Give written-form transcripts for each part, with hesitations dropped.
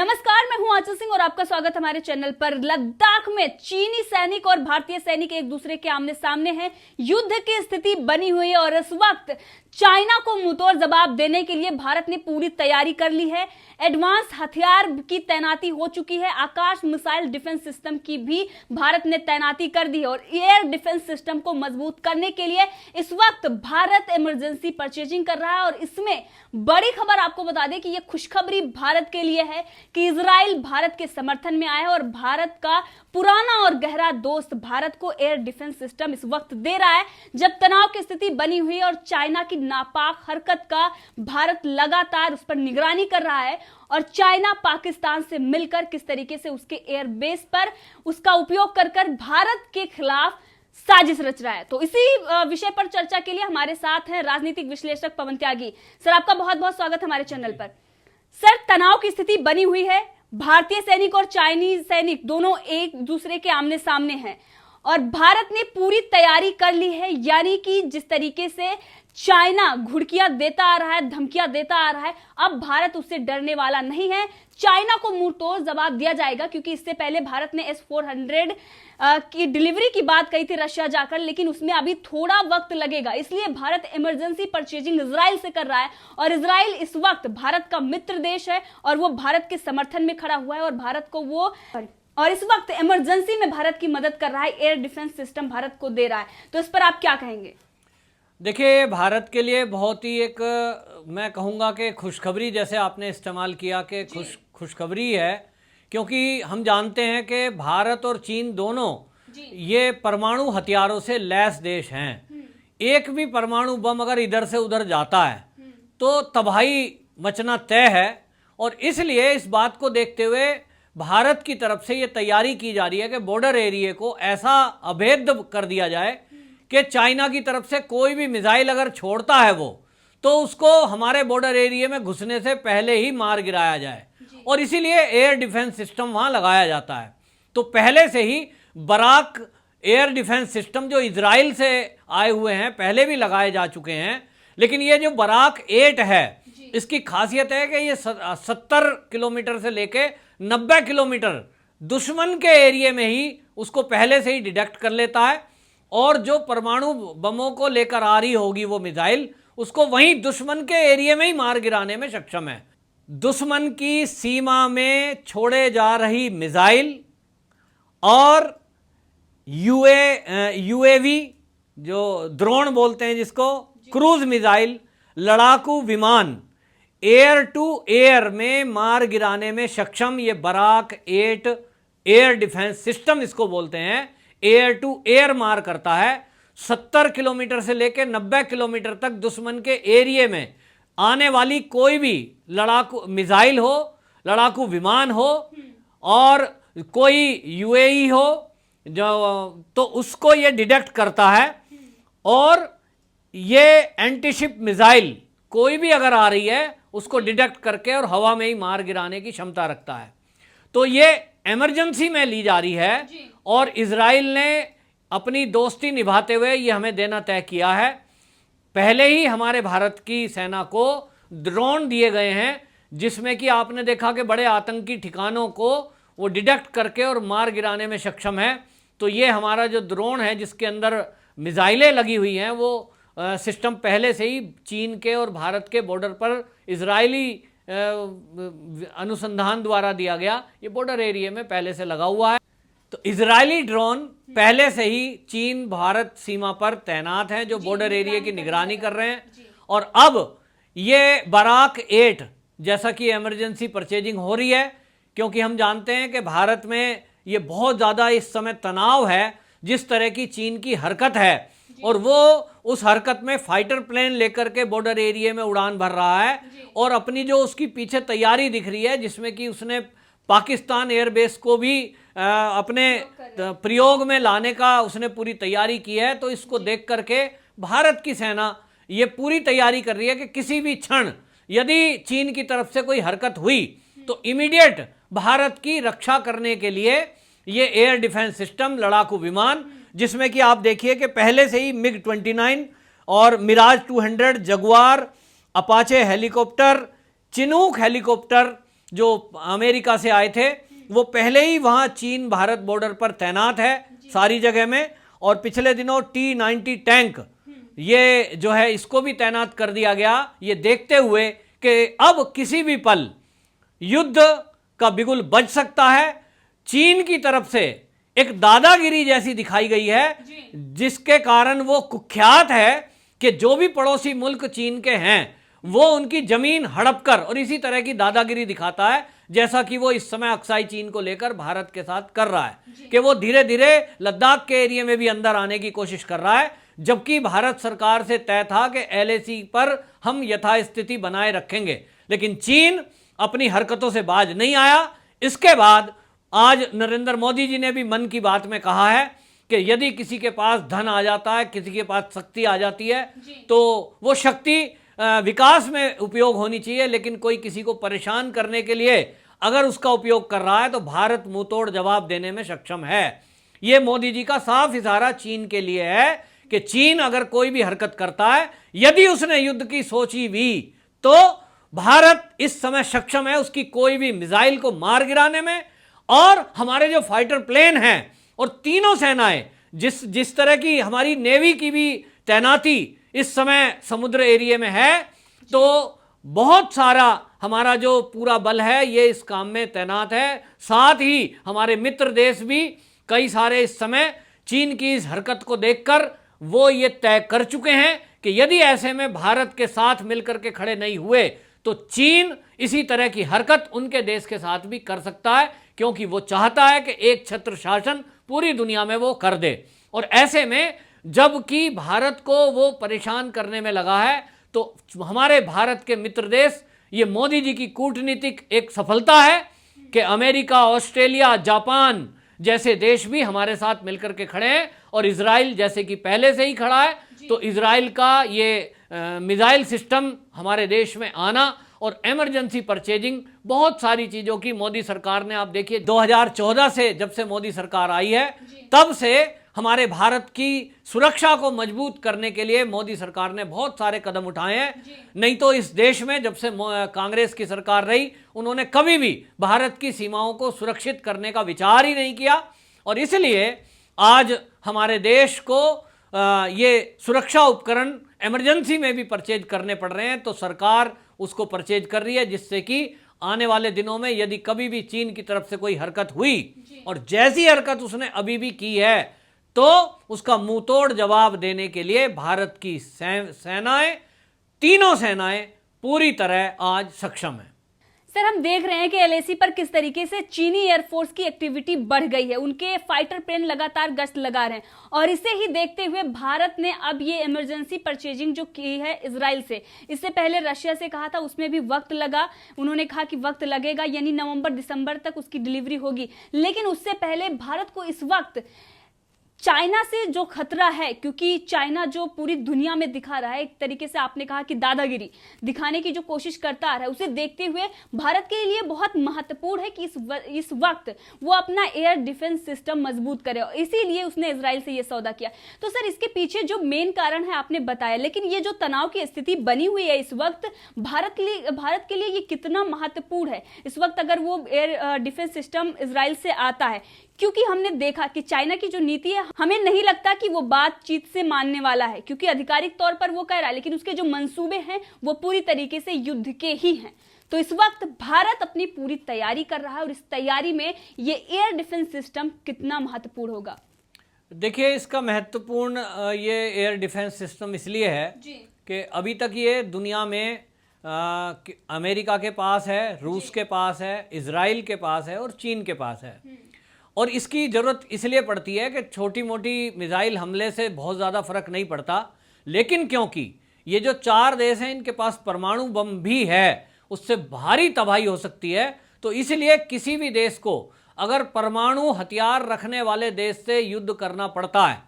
नमस्कार, मैं हूं आंचल सिंह और आपका स्वागत हमारे चैनल पर। लद्दाख में चीनी सैनिक और भारतीय सैनिक एक दूसरे के आमने सामने हैं। युद्ध की स्थिति बनी हुई है और इस वक्त चाइना को मुंहतोड़ जवाब देने के लिए भारत ने पूरी तैयारी कर ली है। एडवांस हथियार की तैनाती हो चुकी है। आकाश मिसाइल डिफेंस सिस्टम की भी भारत ने तैनाती कर दी है और एयर डिफेंस सिस्टम को मजबूत करने के लिए इस वक्त भारत इमरजेंसी परचेजिंग कर रहा है। और इसमें बड़ी खबर आपको बता दें कि यह खुशखबरी भारत के लिए है कि इजराइल भारत के समर्थन में आया है और भारत का पुराना और गहरा दोस्त भारत को एयर डिफेंस सिस्टम इस वक्त दे रहा है, जब तनाव की स्थिति बनी हुई है और चाइना की नापाक हरकत का भारत लगातार उस पर निगरानी कर रहा है। और चाइना पाकिस्तान से मिलकर किस तरीके से उसके एयर बेस पर उसका उपयोग कर भारत के खिलाफ साजिश रच रहा है। तो इसी विषय पर चर्चा के लिए हमारे साथ हैं राजनीतिक विश्लेषक पवन त्यागी। सर, आपका बहुत बहुत स्वागत हमारे चैनल पर। सर, तनाव की स्थिति बनी हुई है, भारतीय सैनिक और चाइनीज सैनिक दोनों एक दूसरे के आमने सामने हैं और भारत ने पूरी तैयारी कर ली है। यानी कि जिस तरीके से चाइना घुड़कियां देता आ रहा है, धमकियां देता आ रहा है, अब भारत उससे डरने वाला नहीं है। चाइना को मुंहतोड़ जवाब दिया जाएगा, क्योंकि इससे पहले भारत ने S-400 की डिलीवरी की बात कही थी रशिया जाकर, लेकिन उसमें अभी थोड़ा वक्त लगेगा। इसलिए भारत इमरजेंसी परचेजिंग इजराइल से कर रहा है और इजराइल इस वक्त भारत का मित्र देश है और वो भारत के समर्थन में खड़ा हुआ है और भारत को वो और इस वक्त इमरजेंसी में भारत की मदद कर रहा है। एयर डिफेंस सिस्टम भारत को दे रहा है। तो इस पर आप क्या कहेंगे? देखिए, भारत के लिए बहुत ही एक मैं कहूँगा कि खुशखबरी, जैसे आपने इस्तेमाल किया कि खुशखबरी है, क्योंकि हम जानते हैं कि भारत और चीन दोनों ये परमाणु हथियारों से लैस देश हैं। एक भी परमाणु बम अगर इधर से उधर जाता है तो तबाही मचना तय है। और इसलिए इस बात को देखते हुए भारत की तरफ से ये तैयारी की जा रही है कि बॉर्डर एरिया को ऐसा अभेद्य कर दिया जाए कि चाइना की तरफ से कोई भी मिसाइल अगर छोड़ता है वो, तो उसको हमारे बॉर्डर एरिया में घुसने से पहले ही मार गिराया जाए। और इसीलिए एयर डिफेंस सिस्टम वहाँ लगाया जाता है। तो पहले से ही बराक एयर डिफेंस सिस्टम जो इजराइल से आए हुए हैं पहले भी लगाए जा चुके हैं, लेकिन ये जो बराक 8 है इसकी खासियत है कि ये 70 किलोमीटर से लेके 90 किलोमीटर दुश्मन के एरिया में ही उसको पहले से ही डिटेक्ट कर लेता है और जो परमाणु बमों को लेकर आ रही होगी वो मिसाइल, उसको वहीं दुश्मन के एरिया में ही मार गिराने में सक्षम है। दुश्मन की सीमा में छोड़े जा रही मिसाइल और यूएवी जो ड्रोन बोलते हैं जिसको, क्रूज मिसाइल, लड़ाकू विमान एयर टू एयर में मार गिराने में सक्षम ये बराक 8 एयर डिफेंस सिस्टम इसको बोलते हैं। एयर टू एयर मार करता है। 70 किलोमीटर से लेकर 90 किलोमीटर तक दुश्मन के एरिया में आने वाली कोई भी लड़ाकू मिसाइल हो, लड़ाकू विमान हो और कोई यूएई हो जो, तो उसको ये डिटेक्ट करता है और ये एंटीशिप मिसाइल कोई भी अगर आ रही है उसको डिटेक्ट करके और हवा में ही मार गिराने की क्षमता रखता है। तो ये इमरजेंसी में ली जा रही है और इजराइल ने अपनी दोस्ती निभाते हुए ये हमें देना तय किया है। पहले ही हमारे भारत की सेना को ड्रोन दिए गए हैं जिसमें कि आपने देखा कि बड़े आतंकी ठिकानों को वो डिटेक्ट करके और मार गिराने में सक्षम है। तो ये हमारा जो ड्रोन है जिसके अंदर मिसाइलें लगी हुई हैं वो सिस्टम पहले से ही चीन के और भारत के बॉर्डर पर इजरायली अनुसंधान द्वारा दिया गया, ये बॉर्डर एरिया में पहले से लगा हुआ है। तो इजरायली ड्रोन पहले से ही चीन भारत सीमा पर तैनात हैं जो बॉर्डर एरिया की निगरानी कर रहे हैं। और अब ये बराक 8 जैसा कि इमरजेंसी परचेजिंग हो रही है, क्योंकि हम जानते हैं कि भारत में ये बहुत ज़्यादा इस समय तनाव है जिस तरह की चीन की हरकत है और वो उस हरकत में फाइटर प्लेन लेकर के बॉर्डर एरिया में उड़ान भर रहा है और अपनी जो उसकी पीछे तैयारी दिख रही है जिसमें कि उसने पाकिस्तान एयरबेस को भी अपने प्रयोग में लाने का उसने पूरी तैयारी की है। तो इसको देख करके भारत की सेना ये पूरी तैयारी कर रही है कि किसी भी क्षण यदि चीन की तरफ से कोई हरकत हुई तो इमीडिएट भारत की रक्षा करने के लिए ये एयर डिफेंस सिस्टम, लड़ाकू विमान, जिसमें कि आप देखिए कि पहले से ही MiG-29 और Mirage 200, Jaguar, Apache helicopter, Chinook helicopter जो अमेरिका से आए थे वो पहले ही वहां चीन भारत बॉर्डर पर तैनात है सारी जगह में। और पिछले दिनों T-90 टैंक ये जो है इसको भी तैनात कर दिया गया, ये देखते हुए कि अब किसी भी पल युद्ध का बिगुल बज सकता है। चीन की तरफ से एक दादागिरी जैसी दिखाई गई है जिसके कारण वो कुख्यात है कि जो भी पड़ोसी मुल्क चीन के हैं वो उनकी जमीन हड़प कर और इसी तरह की दादागिरी दिखाता है, जैसा कि वो इस समय अक्साई चीन को लेकर भारत के साथ कर रहा है कि वो धीरे धीरे लद्दाख के एरिया में भी अंदर आने की कोशिश कर रहा है। जबकि भारत सरकार से तय था कि LAC पर हम यथास्थिति बनाए रखेंगे, लेकिन चीन अपनी हरकतों से बाज नहीं आया। इसके बाद आज नरेंद्र मोदी जी ने भी मन की बात में कहा है कि यदि किसी के पास धन आ जाता है, किसी के पास शक्ति आ जाती है तो वो शक्ति विकास में उपयोग होनी चाहिए, लेकिन कोई किसी को परेशान करने के लिए अगर उसका उपयोग कर रहा है तो भारत मुंहतोड़ जवाब देने में सक्षम है। ये मोदी जी का साफ इशारा चीन के लिए है कि चीन अगर कोई भी हरकत करता है, यदि उसने युद्ध की सोची भी, तो भारत इस समय सक्षम है उसकी कोई भी मिसाइल को मार गिराने में। और हमारे जो फाइटर प्लेन हैं और तीनों सेनाएं, जिस तरह की हमारी नेवी की भी तैनाती इस समय समुद्र एरिया में है, तो बहुत सारा हमारा जो पूरा बल है ये इस काम में तैनात है। साथ ही हमारे मित्र देश भी कई सारे इस समय चीन की इस हरकत को देखकर वो ये तय कर चुके हैं कि यदि ऐसे में भारत के साथ मिलकर के खड़े नहीं हुए तो चीन इसी तरह की हरकत उनके देश के साथ भी कर सकता है, क्योंकि वो चाहता है कि एक छत्र शासन पूरी दुनिया में वो कर दे। और ऐसे में जबकि भारत को वो परेशान करने में लगा है, तो हमारे भारत के मित्र देश, ये मोदी जी की कूटनीतिक एक सफलता है कि अमेरिका, ऑस्ट्रेलिया, जापान जैसे देश भी हमारे साथ मिलकर के खड़े हैं। और इजराइल जैसे कि पहले से ही खड़ा है, तो इजराइल का ये मिसाइल सिस्टम हमारे देश में आना और इमरजेंसी परचेजिंग, बहुत सारी चीज़ों की मोदी सरकार ने, आप देखिए 2014 से जब से मोदी सरकार आई है तब से हमारे भारत की सुरक्षा को मजबूत करने के लिए मोदी सरकार ने बहुत सारे कदम उठाए हैं। नहीं तो इस देश में जब से कांग्रेस की सरकार रही, उन्होंने कभी भी भारत की सीमाओं को सुरक्षित करने का विचार ही नहीं किया। और इसलिए आज हमारे देश को ये सुरक्षा उपकरण इमरजेंसी में भी परचेज करने पड़ रहे हैं, तो सरकार उसको परचेज कर रही है, जिससे कि आने वाले दिनों में यदि कभी भी चीन की तरफ से कोई हरकत हुई और जैसी हरकत उसने अभी भी की है, तो उसका मुंहतोड़ जवाब देने के लिए भारत की सेनाएं, तीनों सेनाएं पूरी तरह आज सक्षम है। सर, हम देख रहे हैं कि LAC पर किस तरीके से चीनी एयरफोर्स की एक्टिविटी बढ़ गई है। उनके फाइटर प्लेन लगातार गश्त लगा रहे हैं और इसे ही देखते हुए भारत ने अब ये इमरजेंसी परचेजिंग जो की है इजराइल से, इससे पहले रशिया से कहा था, उसमें भी वक्त लगा। उन्होंने कहा कि वक्त लगेगा, यानी नवंबर दिसंबर तक उसकी डिलीवरी होगी। लेकिन उससे पहले भारत को इस वक्त चाइना से जो खतरा है, क्योंकि चाइना जो पूरी दुनिया में दिखा रहा है, एक तरीके से आपने कहा कि दादागिरी दिखाने की जो कोशिश करता आ रहा है, उसे देखते हुए भारत के लिए बहुत महत्वपूर्ण है कि इस वक्त वो अपना एयर डिफेंस सिस्टम मजबूत करे, और इसीलिए उसने इजराइल से ये सौदा किया। तो सर, इसके पीछे जो मेन कारण है आपने बताया, लेकिन ये जो तनाव की स्थिति बनी हुई है इस वक्त, भारत के लिए ये कितना महत्वपूर्ण है इस वक्त अगर वो एयर डिफेंस सिस्टम इजराइल से आता है? क्योंकि हमने देखा कि चाइना की जो नीति है, हमें नहीं लगता कि वो बातचीत से मानने वाला है, क्योंकि आधिकारिक तौर पर वो कह रहा है, लेकिन उसके जो मंसूबे हैं वो पूरी तरीके से युद्ध के ही हैं। तो इस वक्त भारत अपनी पूरी तैयारी कर रहा है, और इस तैयारी में ये एयर डिफेंस सिस्टम कितना महत्वपूर्ण होगा? देखिए, इसका महत्वपूर्ण ये एयर डिफेंस सिस्टम इसलिए है कि अभी तक ये दुनिया में अमेरिका के पास है, रूस के पास है, इजराइल के पास है और चीन के पास है। और इसकी ज़रूरत इसलिए पड़ती है कि छोटी मोटी मिसाइल हमले से बहुत ज़्यादा फर्क नहीं पड़ता, लेकिन क्योंकि ये जो 4 देश हैं इनके पास परमाणु बम भी है, उससे भारी तबाही हो सकती है। तो इसलिए किसी भी देश को अगर परमाणु हथियार रखने वाले देश से युद्ध करना पड़ता है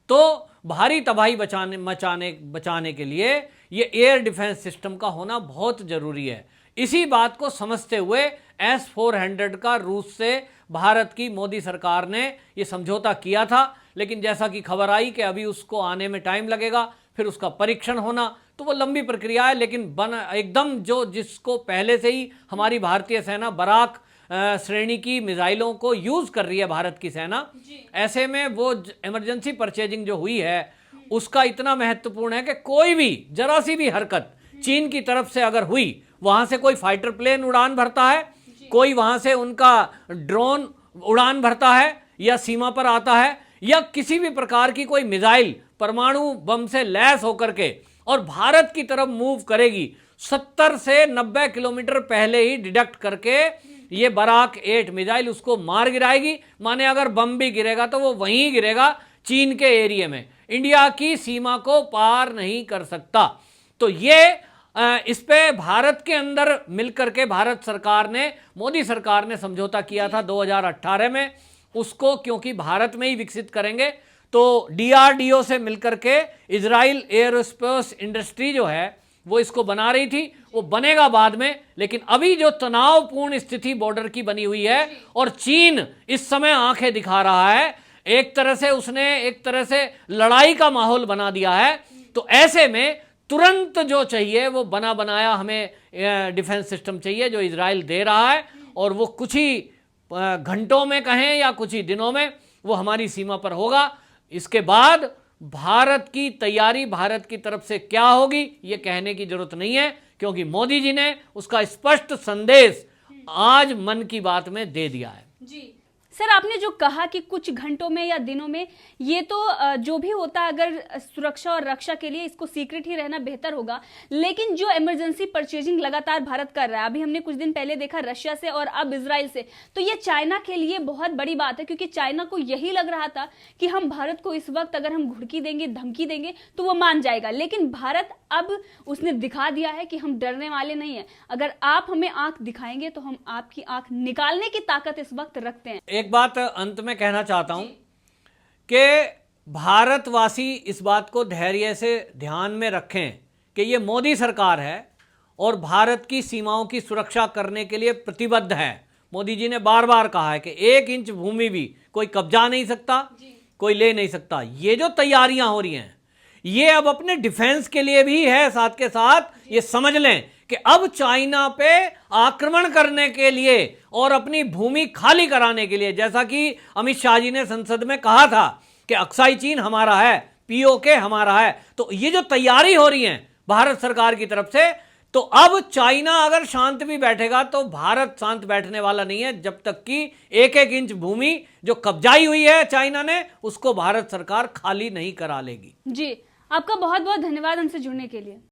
तो भारी तबाही बचाने के लिए ये एयर डिफेंस सिस्टम का होना बहुत ज़रूरी है। इसी बात को समझते हुए S-400 का रूस से भारत की मोदी सरकार ने ये समझौता किया था, लेकिन जैसा कि खबर आई कि अभी उसको आने में टाइम लगेगा, फिर उसका परीक्षण होना, तो वो लंबी प्रक्रिया है, लेकिन एकदम जो जिसको पहले से ही हमारी भारतीय सेना बराक श्रेणी की मिसाइलों को यूज कर रही है भारत की सेना, ऐसे में वो इमरजेंसी परचेजिंग जो हुई है उसका इतना महत्वपूर्ण है कि कोई भी जरा सी भी हरकत चीन की तरफ से अगर हुई, वहां से कोई फाइटर प्लेन उड़ान भरता है, कोई वहां से उनका ड्रोन उड़ान भरता है या सीमा पर आता है, या किसी भी प्रकार की कोई मिसाइल परमाणु बम से लैस होकर के और भारत की तरफ मूव करेगी, 70 से 90 किलोमीटर पहले ही डिडक्ट करके ये बराक 8 मिसाइल उसको मार गिराएगी। माने अगर बम भी गिरेगा तो वो वहीं गिरेगा चीन के एरिया में, इंडिया की सीमा को पार नहीं कर सकता। तो ये इस पे भारत के अंदर मिलकर के भारत सरकार ने, मोदी सरकार ने समझौता किया था 2018 में, उसको क्योंकि भारत में ही विकसित करेंगे तो डीआरडीओ से मिलकर के इजराइल एयरोस्पेस इंडस्ट्री जो है वो इसको बना रही थी, वो बनेगा बाद में। लेकिन अभी जो तनावपूर्ण स्थिति बॉर्डर की बनी हुई है और चीन इस समय आंखें दिखा रहा है, एक तरह से उसने एक तरह से लड़ाई का माहौल बना दिया है, तो ऐसे में तुरंत जो चाहिए वो बना बनाया हमें डिफेंस सिस्टम चाहिए जो इजराइल दे रहा है, और वो कुछ ही घंटों में कहें या कुछ ही दिनों में वो हमारी सीमा पर होगा। इसके बाद भारत की तैयारी भारत की तरफ से क्या होगी ये कहने की जरूरत नहीं है, क्योंकि मोदी जी ने उसका स्पष्ट संदेश आज मन की बात में दे दिया है। जी सर, आपने जो कहा कि कुछ घंटों में या दिनों में, ये तो जो भी होता है अगर सुरक्षा और रक्षा के लिए इसको सीक्रेट ही रहना बेहतर होगा, लेकिन जो इमरजेंसी परचेजिंग लगातार भारत कर रहा है, अभी हमने कुछ दिन पहले देखा रशिया से और अब इजराइल से, तो ये चाइना के लिए बहुत बड़ी बात है, क्योंकि चाइना को यही लग रहा था कि हम भारत को इस वक्त अगर हम घुड़की देंगे, धमकी देंगे तो वो मान जाएगा, लेकिन भारत अब उसने दिखा दिया है कि हम डरने वाले नहीं है। अगर आप हमें आंख दिखाएंगे तो हम आपकी आंख निकालने की ताकत इस वक्त रखते हैं। एक बात अंत में कहना चाहता हूं कि भारतवासी इस बात को धैर्य से ध्यान में रखें कि ये मोदी सरकार है और भारत की सीमाओं की सुरक्षा करने के लिए प्रतिबद्ध है। मोदी जी ने बार बार कहा है कि 1 इंच भूमि भी कोई कब्जा नहीं सकता, कोई ले नहीं सकता। ये जो तैयारियां हो रही हैं ये अब अपने डिफेंस के लिए भी है, साथ के साथ ये समझ लें कि अब चाइना पे आक्रमण करने के लिए और अपनी भूमि खाली कराने के लिए, जैसा कि अमित शाह जी ने संसद में कहा था कि अक्साई चीन हमारा है, पीओके हमारा है, तो ये जो तैयारी हो रही है भारत सरकार की तरफ से, तो अब चाइना अगर शांत भी बैठेगा तो भारत शांत बैठने वाला नहीं है जब तक कि 1-1 इंच भूमि जो कब्जाई हुई है चाइना ने उसको भारत सरकार खाली नहीं करा लेगी। जी, आपका बहुत बहुत धन्यवाद हमसे जुड़ने के लिए।